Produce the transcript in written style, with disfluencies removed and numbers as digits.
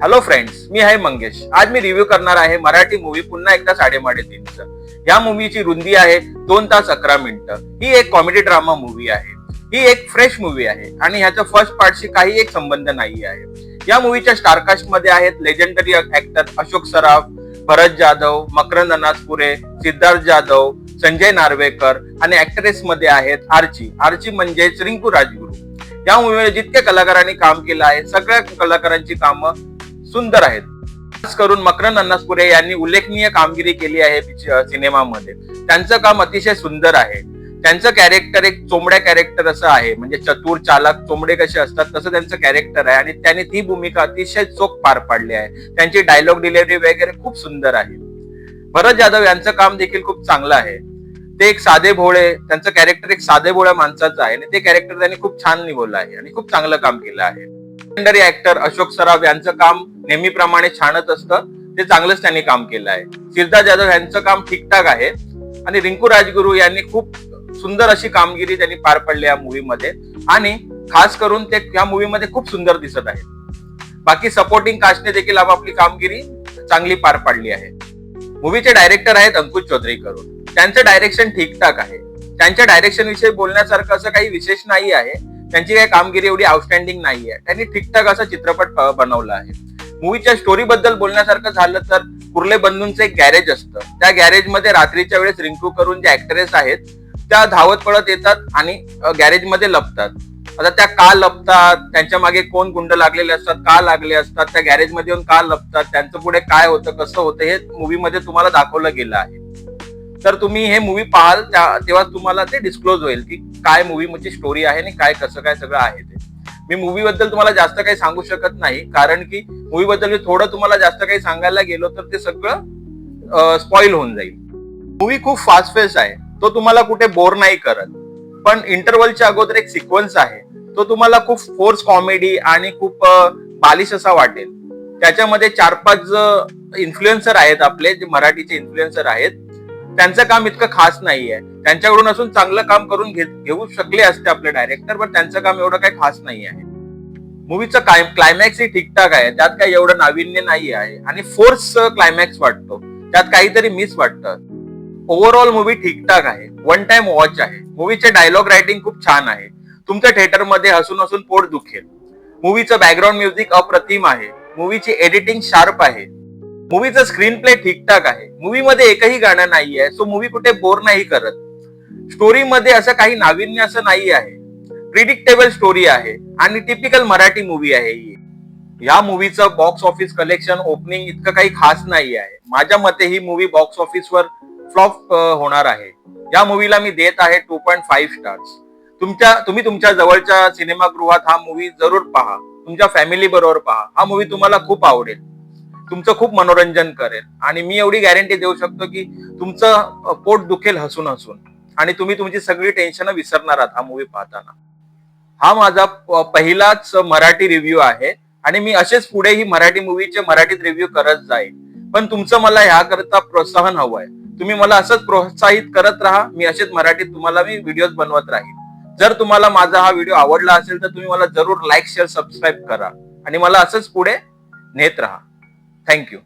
Hello friends, मी आहे मंगेश. आज मी review करणार आहे मराठी मूवी पुन्हा एकदा साडेमाडे तीनचं. या मूवीची रुंदी आहे 2 तास 11 मिनिटं. ही एक कॉमेडी ड्रामा मूवी आहे. ही एक फ्रेश मूवी आहे आणि ह्याच्या फर्स्ट पार्टशी काही एक संबंध नाही आहे. या मूवीच्या स्टारकास्ट मध्ये आहेत लेजेंडरी ऍक्टर अशोक सराफ, भरत जाधव, मकरंद अनासपुरे, सिद्धार्थ जाधव, संजय नार्वेकर आणि ऍक्ट्रेस मध्ये आहेत आर्ची म्हणजेच रिंकू राजगुरू. या मूवीमध्ये जितक्या कलाकारांनी काम केलं आहे सगळ्या कलाकारांची कामं सुंदर आहेत. खास करून मकरंद अनासपुरे यांनी उल्लेखनीय कामगिरी केली आहे सिनेमामध्ये. त्यांचं काम अतिशय सुंदर आहे. त्यांचं कॅरेक्टर एक चोमड्या कॅरेक्टर असं आहे, म्हणजे चतुर चालाक चोमडे कसे असतात तसं त्यांचं कॅरेक्टर आहे आणि त्यांनी ती भूमिका अतिशय चोख पार पाडली आहे. त्यांची डायलॉग डिलिव्हरी वगैरे खूप सुंदर आहे. भरत जाधव यांचं काम देखील खूप चांगलं आहे. ते एक साधे भोळे, त्यांचं कॅरेक्टर एक साधे भोळ्या माणसाचं आहे आणि ते कॅरेक्टर त्यांनी खूप छान निभवलं आहे आणि खूप चांगलं काम केलं आहे. लेजेंडरी ऍक्टर अशोक सराफ यांचं काम नेहमीप्रमाणे छानच असतं, ते चांगलंच त्यांनी काम केलं आहे. सिद्धार्थ जाधव यांचं काम ठीकठाक आहे आणि रिंकू राजगुरू यांनी खूप सुंदर अशी कामगिरी त्यांनी पार पडली या मूवीमध्ये आणि खास करून ते या मूवीमध्ये खूप सुंदर दिसत आहे. बाकी सपोर्टिंग कास्टने देखील आपली कामगिरी चांगली पार पाडली आहे. मूवीचे डायरेक्टर आहेत अंकुश चौधरी करून. त्यांचं डायरेक्शन ठीकठाक आहे. त्यांच्या डायरेक्शन विषयी बोलण्यासारखं असं काही विशेष नाही आहे. त्यांची काही कामगिरी एवढी आउटस्टँडिंग नाही आहे. त्यांनी ठीकठाक असा चित्रपट बनवला आहे. मूवीच्या स्टोरी बद्दल बोलण्यासारखं झालं तर कुर्ले बंधूंचं एक गॅरेज असतं. त्या गॅरेजमध्ये रात्रीच्या वेळेस रिंकू करून जे ऍक्ट्रेस आहेत त्या धावत पळत येतात आणि गॅरेजमध्ये लपतात. आता त्या का लपतात, त्यांच्या मागे कोण गुंड लागलेले असतात, का लागले असतात, त्या गॅरेजमध्ये येऊन का लपतात, त्यांचं पुढे काय होतं कसं होतं हे मूवीमध्ये तुम्हाला दाखवलं गेलं आहे. तर तुम्ही हे मूवी पाहाल तेव्हा तुम्हाला ते डिस्क्लोज होईल की काय मूवीची स्टोरी आहे आणि काय कसं काय सगळं आहे ते. मी मूवी बद्दल तुम्हाला जास्त काही सांगू शकत नाही, कारण की मूवी बद्दल मी थोडं तुम्हाला जास्त काही सांगायला गेलो तर ते सगळं स्पॉइल होऊन जाईल. मूवी खूप फास्ट फेस आहे, तो तुम्हाला कुठे बोर नाही करत. पण इंटरव्हलच्या अगोदर एक सिक्वेन्स आहे, तो तुम्हाला खूप फोर्स कॉमेडी आणि खूप बालिश असा वाटेल. त्याच्यामध्ये 4-5 इन्फ्लुएन्सर आहेत आपले, जे मराठीचे इन्फ्लुएन्सर आहेत. त्यांचं काम इतकं खास नाहीये. त्यांच्याकडून असून चांगलं काम करून घेऊ शकले असते आपले डायरेक्टर, पण त्यांचं काम एवढं काही खास नाही आहे. मूवीचं क्लायमॅक्स ही ठीकठाक आहे, त्यात काही एवढं नाविन्य नाही आहे आणि फोर्स क्लायमॅक्स वाटतो, त्यात काहीतरी मिस वाटतं. ओव्हरऑल मूवी ठीकठाक आहे, वन टाइम वॉच आहे. मूवीचे डायलॉग रायटिंग खूप छान आहे. तुमच्या थिएटरमध्ये हसून हसून पोट दुखेल. मूवीचं बॅकग्राऊंड म्युझिक अप्रतिम आहे. मूवीची एडिटिंग शार्प आहे. मूवीचं स्क्रीन प्ले ठीकठाक आहे. मूवीमध्ये एकही गाणं नाही आहे, सो मूवी कुठे बोर नाही करत. स्टोरीमध्ये असं काही नाविन्य असं नाही आहे. प्रिडिक्टेबल स्टोरी आहे आणि टिपिकल मराठी मूवी आहे ही. या मूवीचं बॉक्स ऑफिस कलेक्शन ओपनिंग इतकं काही खास नाही आहे. माझ्या मते ही मूवी बॉक्स ऑफिसवर फ्लॉप होणार आहे. या मूवीला मी देत आहे 2.5 स्टार्स. तुम्ही तुमच्या जवळच्या सिनेमागृहात हा मूवी जरूर पहा. तुमच्या फॅमिली बरोबर पहा. हा मूवी तुम्हाला खूप आवडेल, तुमचं खूप मनोरंजन करेल आणि मी एवढी गॅरंटी देऊ शकतो की तुमचं पोट दुखेल हसून हसून आणि तुम्ही तुमची सगळी टेन्शन विसरणार आहात हा मूवी पाहताना. हा माझा पहिलाच मराठी रिव्ह्यू आहे आणि मी असेच पुढेही मराठी मूवीचे मराठीत रिव्ह्यू करत जाईल. पण तुमचं मला ह्याकरता प्रोत्साहन हवं आहे. तुम्ही मला असंच प्रोत्साहित करत राहा. मी असेच मराठीत तुम्हाला मी व्हिडिओज बनवत राहील. जर तुम्हाला माझा हा व्हिडिओ आवडला असेल तर तुम्ही मला जरूर लाईक शेअर सबस्क्राईब करा आणि मला असंच पुढे नेत राहा. थँक्यू.